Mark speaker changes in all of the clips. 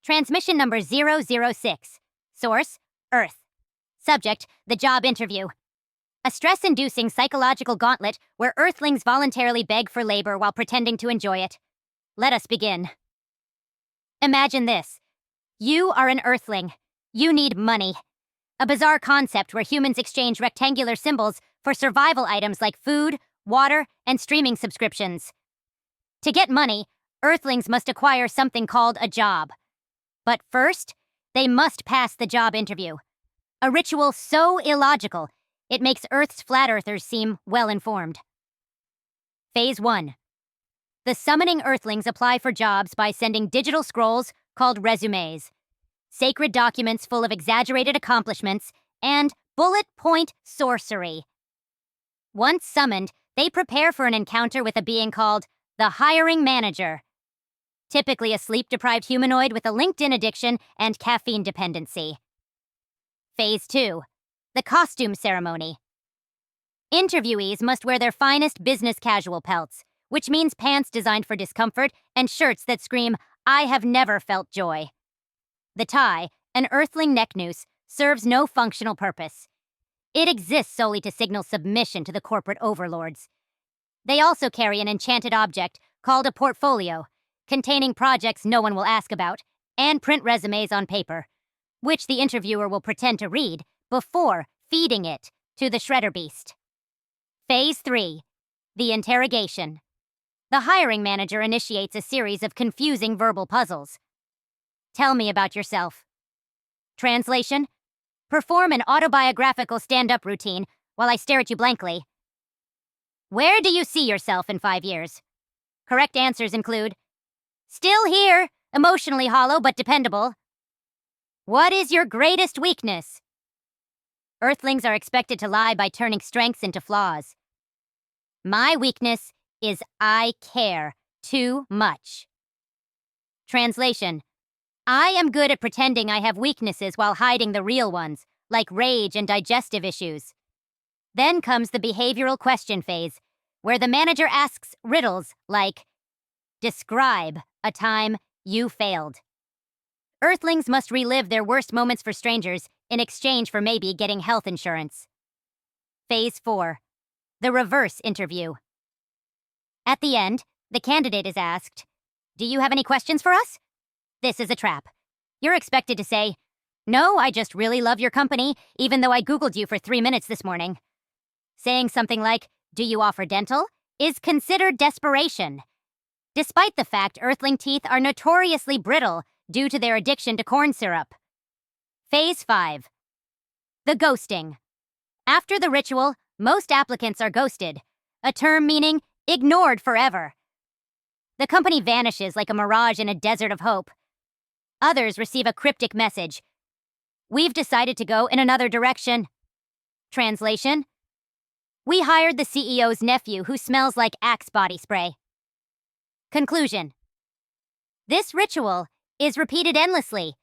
Speaker 1: Transmission number 006. Source, Earth. Subject, the job interview. A stress-inducing psychological gauntlet where Earthlings voluntarily beg for labor while pretending to enjoy it. Let us begin. Imagine this. You are an Earthling. You need money. A bizarre concept where humans exchange rectangular symbols for survival items like food, water, and streaming subscriptions. To get money, Earthlings must acquire something called a job. But first, they must pass the job interview. A ritual so illogical, it makes Earth's flat earthers seem well-informed. Phase 1. The summoning Earthlings apply for jobs by sending digital scrolls called résumés, sacred documents full of exaggerated accomplishments, and bullet point sorcery. Once summoned, they prepare for an encounter with a being called the hiring manager, typically a sleep-deprived humanoid with a LinkedIn addiction and caffeine dependency. Phase 2. The costume ceremony. Interviewees must wear their finest business casual pelts, which means pants designed for discomfort and shirts that scream, "I have never felt joy." The tie, an Earthling neck noose, serves no functional purpose. It exists solely to signal submission to the corporate overlords. They also carry an enchanted object called a portfolio, containing projects no one will ask about, and print resumes on paper, which the interviewer will pretend to read before feeding it to the shredder beast. Phase 3. The interrogation. The hiring manager initiates a series of confusing verbal puzzles. Tell me about yourself. Translation: perform an autobiographical stand-up routine while I stare at you blankly. Where do you see yourself in 5 years? Correct answers include: still here, emotionally hollow but dependable. What is your greatest weakness? Earthlings are expected to lie by turning strengths into flaws. My weakness is I care too much. Translation: I am good at pretending I have weaknesses while hiding the real ones, like rage and digestive issues. Then comes the behavioral question phase, where the manager asks riddles like, describe a time you failed. Earthlings must relive their worst moments for strangers in exchange for maybe getting health insurance. Phase 4. The reverse interview. At the end, the candidate is asked, "Do you have any questions for us?" This is a trap. You're expected to say, "No, I just really love your company, even though I Googled you for 3 minutes this morning." Saying something like, "Do you offer dental?" is considered desperation, despite the fact Earthling teeth are notoriously brittle due to their addiction to corn syrup. Phase 5. The ghosting. After the ritual, most applicants are ghosted, a term meaning ignored forever. The company vanishes like a mirage in a desert of hope. Others receive a cryptic message: "We've decided to go in another direction." Translation: we hired the CEO's nephew who smells like Axe body spray. Conclusion: this ritual is repeated endlessly,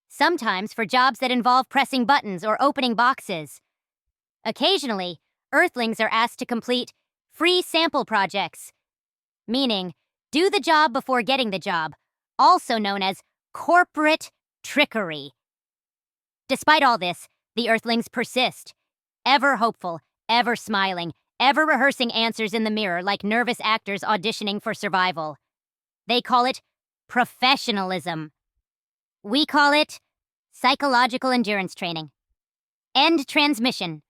Speaker 1: sometimes for jobs that involve pressing buttons or opening boxes. Occasionally, Earthlings are asked to complete free sample projects, meaning do the job before getting the job, also known as corporate trickery. Despite all this, the Earthlings persist, ever hopeful, ever smiling, ever rehearsing answers in the mirror like nervous actors auditioning for survival. They call it professionalism. We call it psychological endurance training. End transmission.